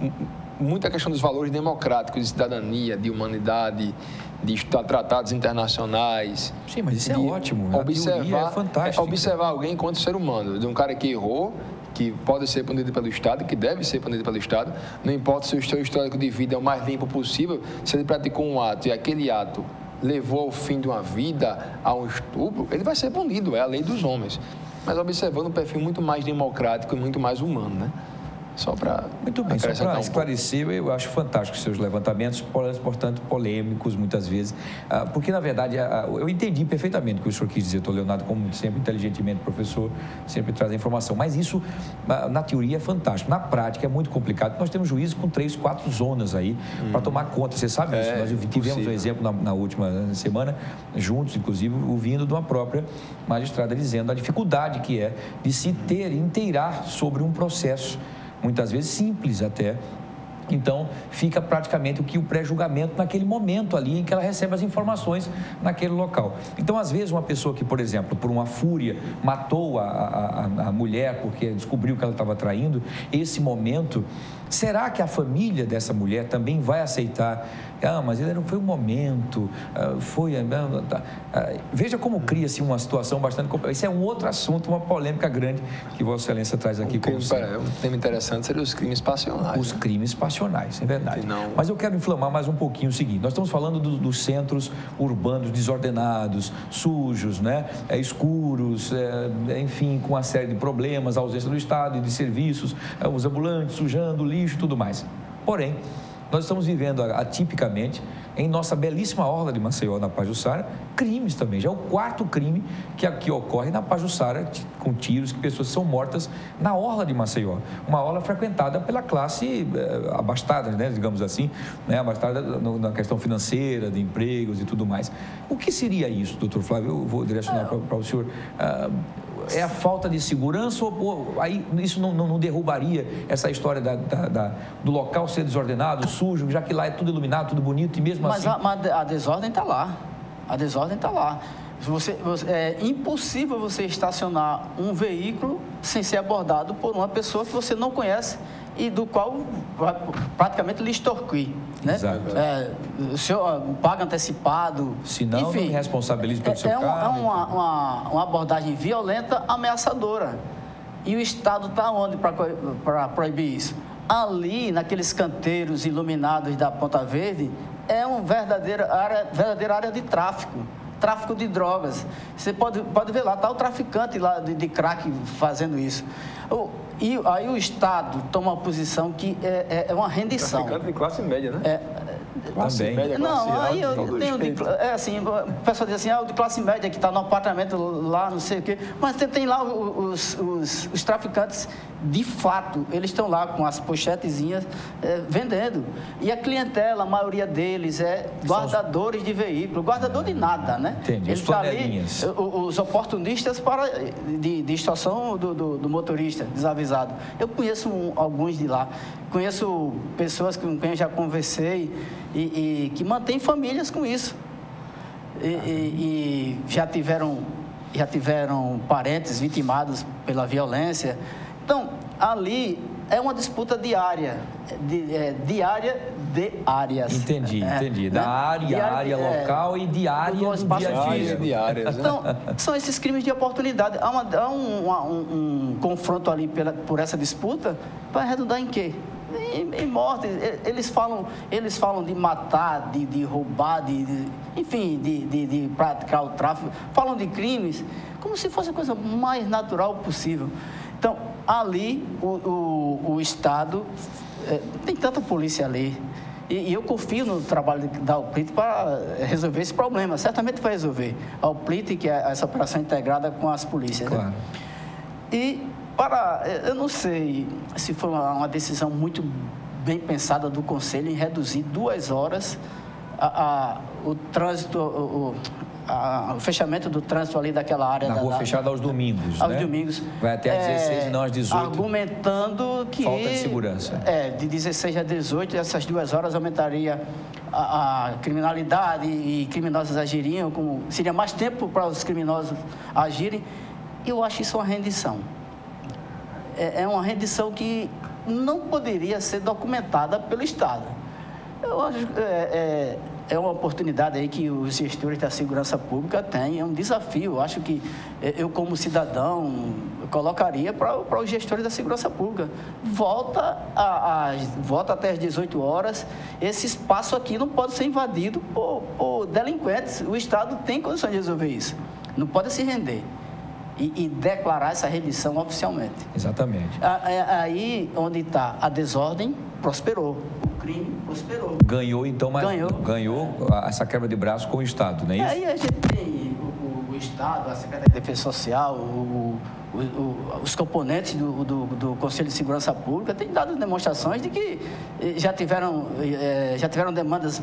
B: muita questão dos valores democráticos, de cidadania, de humanidade, de estudar tratados internacionais.
A: Sim, mas isso é ótimo.
B: Observar,
A: é fantástico.
B: Observar alguém enquanto ser humano, de um cara que errou, que pode ser punido pelo Estado, que deve ser punido pelo Estado, não importa se o seu histórico de vida é o mais limpo possível, se ele praticou um ato e aquele ato levou ao fim de uma vida, a um estupro, ele vai ser punido, é a lei dos homens. Mas observando um perfil muito mais democrático e muito mais humano, né? Só para
A: muito bem, só para esclarecer, eu acho fantástico os seus levantamentos, portanto, polêmicos muitas vezes, porque, na verdade, eu entendi perfeitamente o que o senhor quis dizer, doutor Leonardo, como sempre, inteligentemente, professor, sempre traz a informação, mas isso, na teoria, é fantástico, na prática é muito complicado, nós temos juízes com 3, 4 zonas aí para tomar conta, você sabe isso, nós tivemos um exemplo na última semana, juntos, inclusive, ouvindo de uma própria magistrada dizendo a dificuldade que é de se inteirar sobre um processo, muitas vezes simples até. Então, fica praticamente o pré-julgamento naquele momento ali em que ela recebe as informações naquele local. Então, às vezes, uma pessoa que, por exemplo, por uma fúria, matou a mulher porque descobriu que ela estava traindo, esse momento, será que a família dessa mulher também vai aceitar? Mas ele foi um momento, veja como cria-se uma situação bastante complexa. Isso é um outro assunto, uma polêmica grande que Vossa Excelência traz aqui.
B: Um tema interessante seria os crimes passionais.
A: Os crimes passionais, é verdade. Mas eu quero inflamar mais um pouquinho o seguinte, nós estamos falando dos centros urbanos desordenados, sujos, né? Escuros, enfim, com uma série de problemas, a ausência do Estado e de serviços, os ambulantes sujando, lixo e tudo mais. Porém, nós estamos vivendo atipicamente, em nossa belíssima orla de Maceió, na Pajuçara, crimes também. Já é o 4º crime que aqui ocorre na Pajuçara, com tiros, que pessoas são mortas na orla de Maceió. Uma orla frequentada pela classe abastada, né, digamos assim, né, abastada na questão financeira, de empregos e tudo mais. O que seria isso, doutor Flávio? Eu vou direcionar para o senhor. É a falta de segurança ou aí isso não derrubaria essa história do local ser desordenado, sujo, já que lá é tudo iluminado, tudo bonito e mesmo assim...
C: Mas a desordem está lá. A desordem está lá. É impossível você estacionar um veículo sem ser abordado por uma pessoa que você não conhece e do qual vai praticamente lhe extorquir, né?
A: Exato.
C: O senhor paga antecipado.
A: Se não,
C: enfim,
A: não me responsabilize pelo seu carro.
C: É uma abordagem violenta, ameaçadora. E o Estado está onde para proibir isso? Ali, naqueles canteiros iluminados da Ponta Verde, é uma verdadeira área de tráfico de drogas. Você pode ver lá, está o traficante lá de crack fazendo isso. E aí o Estado toma uma posição que é uma rendição.
B: Traficante de classe média, né?
A: Classe média,
C: não, aí eu tenho assim, o pessoal diz assim, o de classe média que está no apartamento lá, não sei o quê, mas tem lá os traficantes, de fato, eles estão lá com as pochetezinhas vendendo. E a clientela, a maioria deles é guardadores de veículo, guardador de nada, né?
A: Entendi,
C: eles estão ali, os oportunistas de extorsão do motorista desavisado. Eu conheço alguns de lá, conheço pessoas com quem eu já conversei e que mantêm famílias com isso. E já tiveram parentes vitimados pela violência. Então, ali é uma disputa diária, diária de áreas.
A: Entendi. Da área local e diária do espaço físico.
C: Então, são esses crimes de oportunidade. Há um confronto ali por essa disputa, vai redundar em quê? Em morte. Eles falam de matar, de roubar, enfim, de praticar o tráfico. Falam de crimes como se fosse a coisa mais natural possível. Então, ali, o Estado, tem tanta polícia ali, e eu confio no trabalho da UPLIT para resolver esse problema. Certamente vai resolver. A UPLIT, que é essa operação integrada com as polícias.
A: Claro.
C: Né? E, eu não sei se foi uma decisão muito bem pensada do Conselho em reduzir 2 horas o trânsito, o fechamento do trânsito ali daquela área.
A: Na rua fechada aos domingos,
C: aos domingos.
A: Vai até às 16 e não às 18.
C: Argumentando que...
A: Falta de segurança.
C: De 16 a 18, essas 2 horas aumentaria a criminalidade e criminosos agiriam, seria mais tempo para os criminosos agirem. Eu acho isso uma rendição. É uma rendição que não poderia ser documentada pelo Estado. Eu acho é uma oportunidade aí que os gestores da segurança pública têm, é um desafio. Eu acho que eu, como cidadão, colocaria para os gestores da segurança pública. Volta até às 18 horas, esse espaço aqui não pode ser invadido por delinquentes. O Estado tem condições de resolver isso. Não pode se render. E declarar essa rendição oficialmente.
A: Exatamente.
C: Aí onde está a desordem, prosperou. O crime prosperou.
A: Ganhou, então, mas ganhou essa quebra de braço com o Estado, não é isso?
C: Aí a gente tem o Estado, a Secretaria de Defesa Social, os componentes do Conselho de Segurança Pública têm dado demonstrações de que já tiveram demandas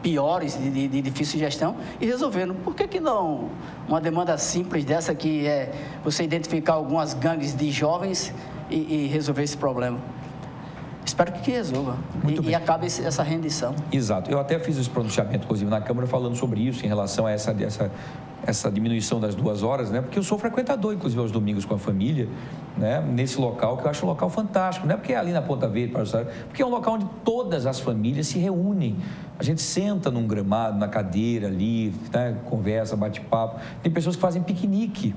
C: piores, de difícil gestão, e resolveram. Por que não uma demanda simples dessa, que é você identificar algumas gangues de jovens e resolver esse problema? Espero que resolva e acabe essa rendição.
A: Exato. Eu até fiz esse pronunciamento, inclusive, na Câmara, falando sobre isso, em relação a essa diminuição das 2 horas, né? Porque eu sou frequentador, inclusive, aos domingos com a família, né? Nesse local, que eu acho um local fantástico. Não é porque é ali na Ponta Verde, porque é um local onde todas as famílias se reúnem. A gente senta num gramado, na cadeira ali, né? Conversa, bate papo. Tem pessoas que fazem piquenique.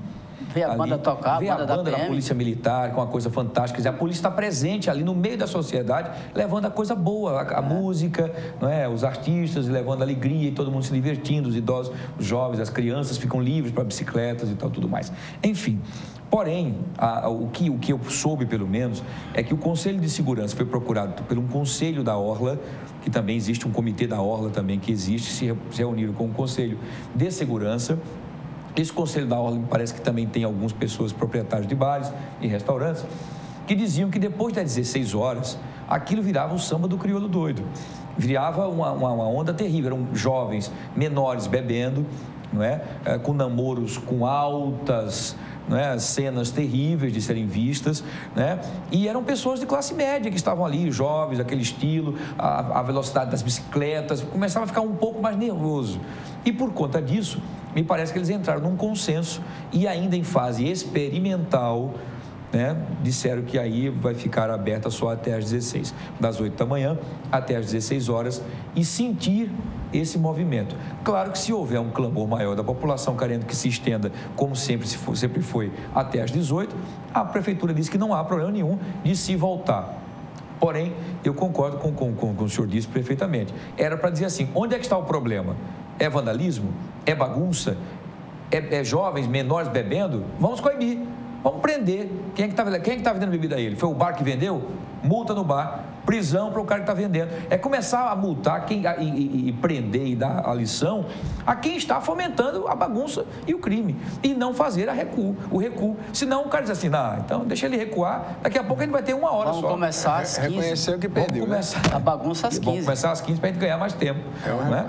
C: Ver a banda tocar,
A: ver a banda da Polícia Militar, que é uma coisa fantástica. Quer dizer, a polícia está presente ali no meio da sociedade, levando a coisa boa, a música, não é? Os artistas, levando alegria e todo mundo se divertindo, os idosos, os jovens, as crianças ficam livres para bicicletas e tal, tudo mais. Enfim, porém, o que eu soube, pelo menos, é que o Conselho de Segurança foi procurado por um Conselho da Orla, que também existe um comitê da Orla também que existe, se reuniram com o Conselho de Segurança. Esse Conselho da Orla me parece que também tem algumas pessoas proprietários de bares e restaurantes que diziam que depois das 16 horas aquilo virava um samba do crioulo doido, virava uma onda terrível, eram jovens menores bebendo, não é? Com namoros com altas, não é? Cenas terríveis de serem vistas, né? E eram pessoas de classe média que estavam ali, jovens, aquele estilo, a velocidade das bicicletas, começava a ficar um pouco mais nervoso. E por conta disso, me parece que eles entraram num consenso e ainda em fase experimental, né, disseram que aí vai ficar aberta só até às 16, das 8 da manhã até às 16 horas, e sentir esse movimento. Claro que se houver um clamor maior da população querendo que se estenda, como sempre foi, até às 18, a Prefeitura disse que não há problema nenhum de se voltar. Porém, eu concordo com o senhor disse perfeitamente. Era para dizer assim, onde é que está o problema? É vandalismo? É bagunça? É jovens menores bebendo? Vamos coibir. vamos prender. Quem é que está vendendo bebida a ele? Foi o bar que vendeu? Multa no bar. Prisão para o cara que está vendendo. É começar a multar e prender e dar a lição a quem está fomentando a bagunça e o crime. E não fazer o recuo. Senão o cara diz assim, então deixa ele recuar, daqui a pouco a gente vai ter uma hora só.
C: Vamos começar às 15.
B: Reconhecer o que perdeu.
C: A bagunça às 15.
A: Vamos começar às 15 para a gente ganhar mais tempo.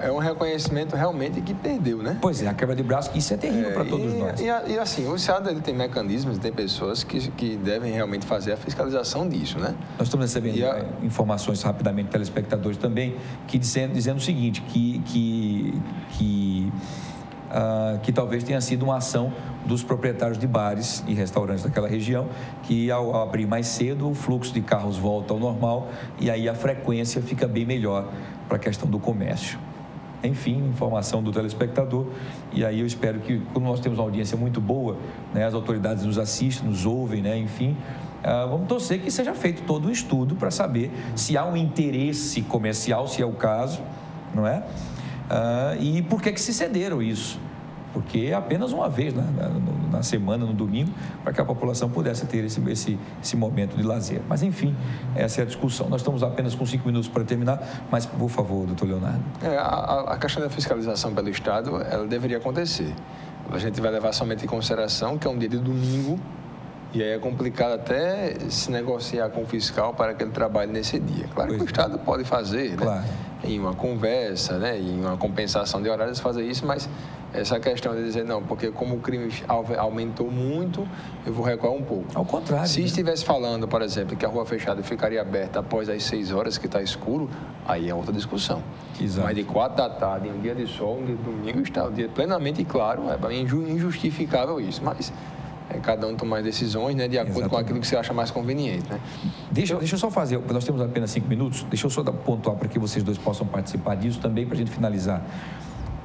B: É um reconhecimento realmente que perdeu, né?
A: Pois é, a quebra de braço, isso é terrível para todos nós.
B: E assim, o Estado ele tem mecanismos, tem pessoas que devem realmente fazer a fiscalização disso, né?
A: Nós estamos recebendo informações rapidamente, telespectadores também, dizendo o seguinte, que talvez tenha sido uma ação dos proprietários de bares e restaurantes daquela região, que ao abrir mais cedo, o fluxo de carros volta ao normal e aí a frequência fica bem melhor para a questão do comércio. Enfim, informação do telespectador, e aí eu espero que, como nós temos uma audiência muito boa, né, as autoridades nos assistem, nos ouvem, né, enfim, vamos torcer que seja feito todo um estudo para saber se há um interesse comercial, se é o caso, não é? E por que se cederam isso? Porque é apenas uma vez na semana, no domingo, para que a população pudesse ter esse momento de lazer. Mas, enfim, essa é a discussão. Nós estamos apenas com 5 minutos para terminar, mas, por favor, doutor Leonardo.
B: A questão da fiscalização pelo Estado, ela deveria acontecer. A gente vai levar somente em consideração que é um dia de domingo, e aí é complicado até se negociar com o fiscal para que ele trabalhe nesse dia. Claro que o Estado pode fazer,
A: claro,
B: né? Em uma conversa, né? Em uma compensação de horários, fazer isso, mas essa questão de dizer, não, porque como o crime aumentou muito, eu vou recuar um pouco.
A: Ao contrário.
B: Se estivesse falando, por exemplo, que a rua fechada ficaria aberta após as 6 horas, que está escuro, aí é outra discussão.
A: Exato.
B: Mas de 4 da tarde, em um dia de sol, um dia de domingo, está o dia plenamente claro, é injustificável isso, mas cada um tomar decisões, né, de acordo com aquilo que você acha mais conveniente, né?
A: Deixa eu só fazer, nós temos apenas 5 minutos, deixa eu só pontuar para que vocês dois possam participar disso também, para a gente finalizar.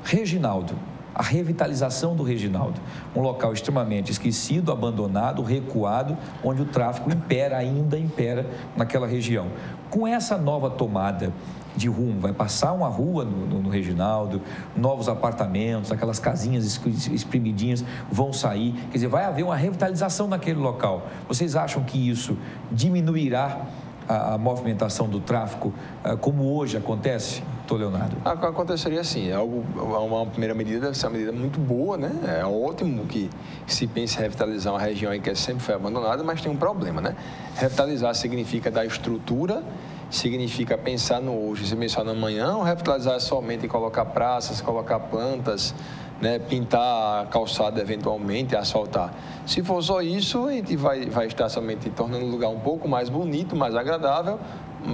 A: Reginaldo, a revitalização do Reginaldo, um local extremamente esquecido, abandonado, recuado, onde o tráfico ainda impera naquela região. Com essa nova tomada de rumo, vai passar uma rua no Reginaldo, novos apartamentos, aquelas casinhas espremidinhas vão sair, quer dizer, vai haver uma revitalização naquele local. Vocês acham que isso diminuirá a movimentação do tráfico, como hoje acontece, doutor Leonardo?
B: Aconteceria sim, uma primeira medida deve ser uma medida muito boa, né? É ótimo que se pense em revitalizar uma região em que sempre foi abandonada, mas tem um problema, né? Revitalizar significa dar estrutura, significa pensar no hoje, se pensar no amanhã, ou revitalizar somente colocar praças, colocar plantas, né, pintar a calçada eventualmente, asfaltar. Se for só isso, a gente vai estar somente tornando o lugar um pouco mais bonito, mais agradável,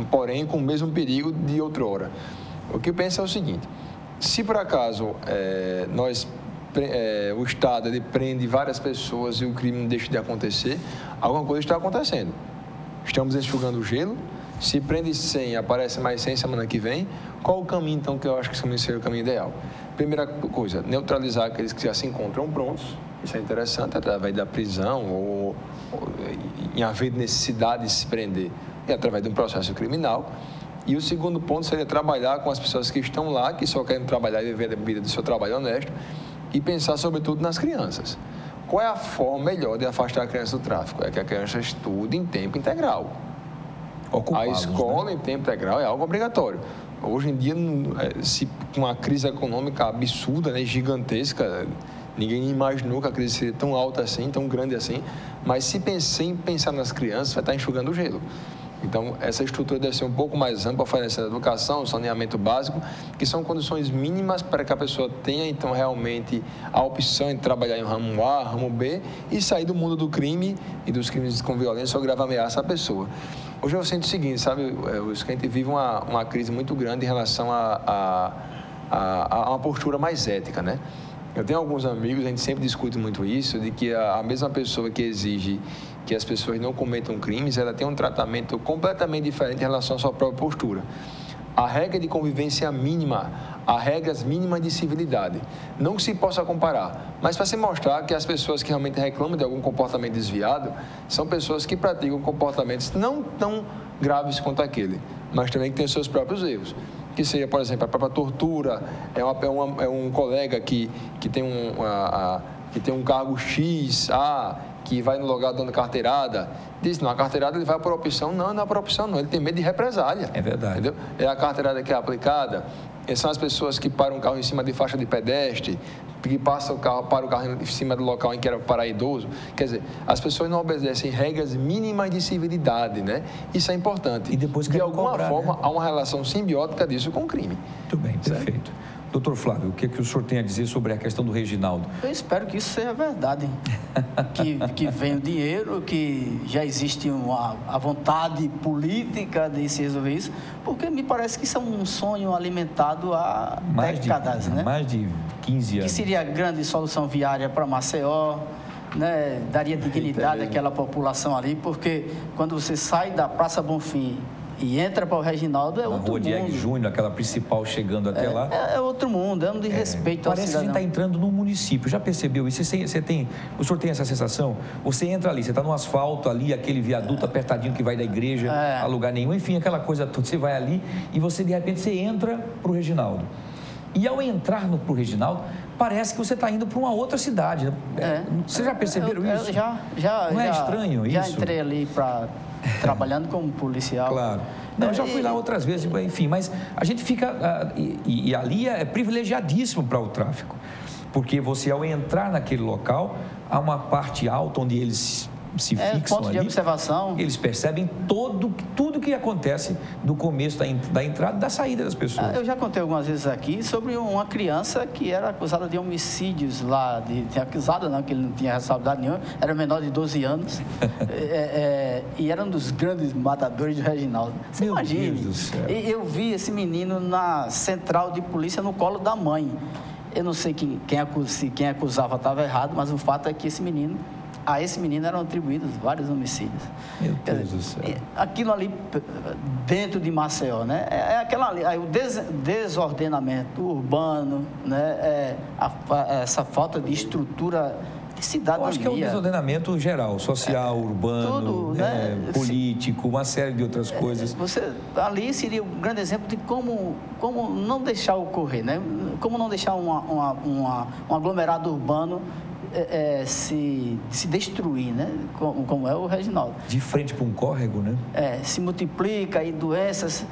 B: porém com o mesmo perigo de outrora. O que eu penso é o seguinte, se por acaso o Estado ele prende várias pessoas e o crime não deixa de acontecer, alguma coisa está acontecendo. Estamos enxugando o gelo. Se prende 100, aparece mais 100 semana que vem, qual o caminho, então, que eu acho que seria o caminho ideal? Primeira coisa, neutralizar aqueles que já se encontram prontos, isso é interessante, através da prisão ou em haver necessidade de se prender, e através de um processo criminal. E o segundo ponto seria trabalhar com as pessoas que estão lá, que só querem trabalhar e viver a vida do seu trabalho honesto, e pensar, sobretudo, nas crianças. Qual é a forma melhor de afastar a criança do tráfico? É que a criança estude em tempo integral. A escola, né, em tempo integral é algo obrigatório. Hoje em dia, com uma crise econômica absurda, né, gigantesca, ninguém imaginou que a crise seria tão alta assim, tão grande assim, mas se pensar nas crianças, vai estar enxugando o gelo. Então, essa estrutura deve ser um pouco mais ampla, oferecendo educação, saneamento básico, que são condições mínimas para que a pessoa tenha, então, realmente a opção de trabalhar em ramo A, ramo B e sair do mundo do crime e dos crimes com violência ou grave ameaça à pessoa. Hoje eu sinto o seguinte, sabe, que a gente vive uma crise muito grande em relação a uma postura mais ética, né? Eu tenho alguns amigos, a gente sempre discute muito isso, de que a mesma pessoa que exige que as pessoas não cometam crimes, ela tem um tratamento completamente diferente em relação à sua própria postura. A regra de convivência mínima, há regras mínimas de civilidade. Não que se possa comparar, mas para se mostrar que as pessoas que realmente reclamam de algum comportamento desviado são pessoas que praticam comportamentos não tão graves quanto aquele, mas também que têm os seus próprios erros. Que seria, por exemplo, a própria tortura, é um colega que tem um cargo X, que vai no lugar dando carteirada, diz, não, a carteirada ele vai por opção, não é por opção não, ele tem medo de represália.
A: É verdade.
B: Entendeu? É a carteirada que é aplicada, são as pessoas que param o carro em cima de faixa de pedestre, que passam para o carro em cima do local em que era para idoso. Quer dizer, as pessoas não obedecem regras mínimas de civilidade, né? Isso é importante.
A: E depois
B: de alguma forma,
A: né?
B: Há uma relação simbiótica disso com o crime.
A: Muito bem, perfeito. Doutor Flávio, o que o senhor tem a dizer sobre a questão do Reginaldo?
C: Eu espero que isso seja verdade, que vem o dinheiro, que já existe a vontade política de se resolver isso, porque me parece que isso é um sonho alimentado há décadas, né?
A: Mais de 15 anos.
C: Que seria a grande solução viária para Maceió, né? Daria dignidade àquela população ali, porque quando você sai da Praça Bonfim e entra para o Reginaldo, é outro mundo.
A: Na Rua Diego Júnior, aquela principal chegando até lá.
C: É outro mundo, é um de respeito ao cidadão.
A: Parece que a gente está entrando num município, já percebeu isso? O senhor tem essa sensação? Você entra ali, você está no asfalto ali, aquele viaduto apertadinho que vai da igreja a lugar nenhum, enfim, aquela coisa toda, você vai ali e você, de repente, você entra para o Reginaldo. E ao entrar para o Reginaldo, parece que você está indo para uma outra cidade. Né? Vocês já perceberam isso? Não é estranho isso?
C: Já entrei ali trabalhando como policial.
A: Claro. Não, eu já fui lá outras vezes, enfim, mas a gente fica... E ali é privilegiadíssimo para o tráfico, porque você, ao entrar naquele local, há uma parte alta onde eles se fixam
C: ponto
A: ali,
C: de observação.
A: Eles percebem tudo que acontece do começo da entrada e da saída das pessoas.
C: Eu já contei algumas vezes aqui sobre uma criança que era acusada de homicídios lá, acusada não, que ele não tinha responsabilidade nenhuma, era menor de 12 anos, e era um dos grandes matadores de Reginaldo. Você imagina?
A: Deus do céu.
C: Eu vi esse menino na central de polícia no colo da mãe. Eu não sei se quem acusava estava errado, mas o fato é que a esse menino eram atribuídos vários homicídios.
A: Meu Deus do céu.
C: Aquilo ali dentro de Maceió, né? Aí o desordenamento urbano, né? Essa falta de estrutura de cidadania.
A: Eu acho que é um desordenamento geral, social, urbano,
C: tudo, né?
A: Político, uma série de outras coisas.
C: Ali seria um grande exemplo de como não deixar ocorrer, né? Como não deixar um aglomerado urbano se destruir, né? Como é o Reginaldo.
A: De frente para um córrego, né?
C: Se multiplica aí doenças.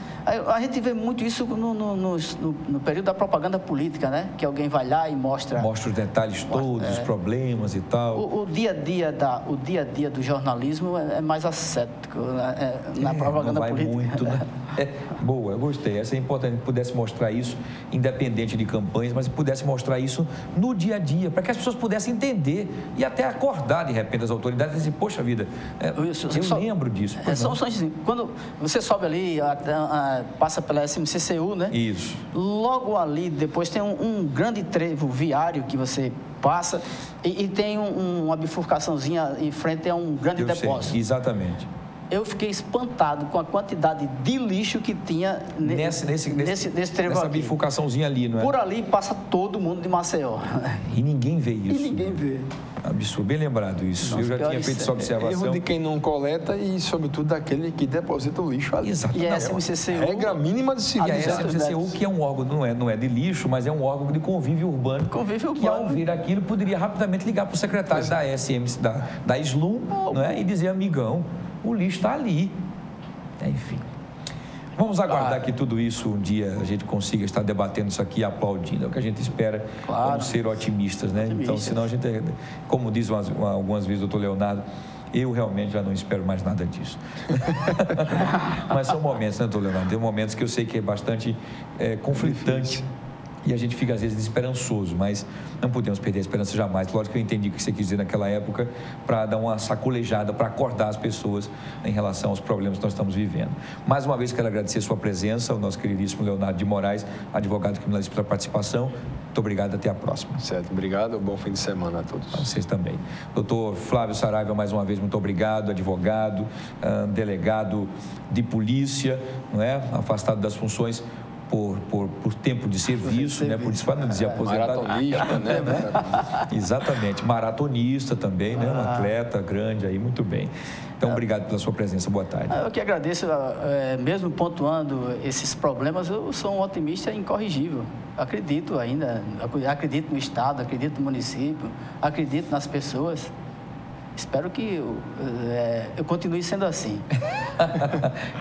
C: A gente vê muito isso no período da propaganda política, né? Que alguém vai lá e mostra
A: os detalhes todos, os problemas e tal.
C: O dia a dia do jornalismo é mais ascético, né? Na propaganda
A: não vai
C: política.
A: Muito, né? Boa, eu gostei. Essa é importante, que pudesse mostrar isso, independente de campanhas, mas que pudesse mostrar isso no dia a dia, para que as pessoas pudessem entender e até acordar, de repente, as autoridades e dizer, poxa vida, eu lembro disso.
C: Quando você sobe ali, passa pela SMCCU, né?
A: Isso.
C: Logo ali, depois tem um grande trevo viário que você passa e tem uma bifurcaçãozinha em frente a um grande depósito.
A: Sei, exatamente.
C: Eu fiquei espantado com a quantidade de lixo que tinha nesse trevo
A: nessa
C: aqui.
A: bifurcaçãozinha ali, não é?
C: Por ali passa todo mundo de Maceió.
A: E ninguém vê isso.
C: E ninguém vê.
A: Absurdo, bem lembrado isso.
C: Nossa,
A: eu já tinha feito essa observação.
B: Erro de quem não coleta e, sobretudo, daquele que deposita o lixo ali.
A: Exato.
C: E a SMCCU...
B: Regra mínima de civilidade.
A: E a SMCCU, que é um órgão, não é de lixo, mas é um órgão de convívio urbano. Que, ao ver aquilo, poderia rapidamente ligar para o secretário da SLUM, não é? E dizer, amigão, o lixo está ali. Enfim. Vamos aguardar que tudo isso um dia a gente consiga estar debatendo isso aqui e aplaudindo. É o que a gente espera. Vamos ser otimistas, né? Então, senão a gente, como diz algumas vezes o doutor Leonardo, eu realmente já não espero mais nada disso. Mas são momentos, né, doutor Leonardo? Tem momentos que eu sei que é bastante conflitante. E a gente fica, às vezes, desesperançoso, mas não podemos perder a esperança jamais. Lógico que eu entendi o que você quis dizer naquela época, para dar uma sacolejada, para acordar as pessoas em relação aos problemas que nós estamos vivendo. Mais uma vez, quero agradecer a sua presença, o nosso queridíssimo Leonardo de Moraes, advogado criminalista, pela participação. Muito obrigado, até a próxima.
B: Certo, obrigado, bom fim de semana a todos.
A: A vocês também. Doutor Flávio Saraiva, mais uma vez, muito obrigado, advogado, delegado de polícia, não é? Afastado das funções por tempo de serviço, né? Por não dizer aposentado.
B: Maratonista, né?
A: Exatamente, maratonista também, né? Um atleta grande aí, muito bem. Então, obrigado pela sua presença, boa tarde.
C: Eu que agradeço, mesmo pontuando esses problemas, eu sou um otimista incorrigível. Acredito ainda, acredito no Estado, acredito no município, acredito nas pessoas. Espero que eu continue sendo assim.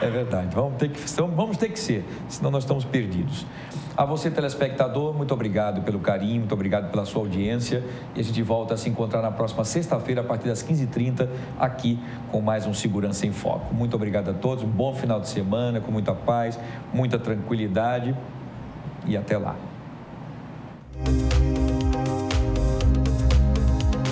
A: É verdade, vamos ter que ser, senão nós estamos perdidos. A você, telespectador, muito obrigado pelo carinho, muito obrigado pela sua audiência. E a gente volta a se encontrar na próxima sexta-feira, a partir das 15h30, aqui com mais um Segurança em Foco. Muito obrigado a todos, um bom final de semana, com muita paz, muita tranquilidade e até lá.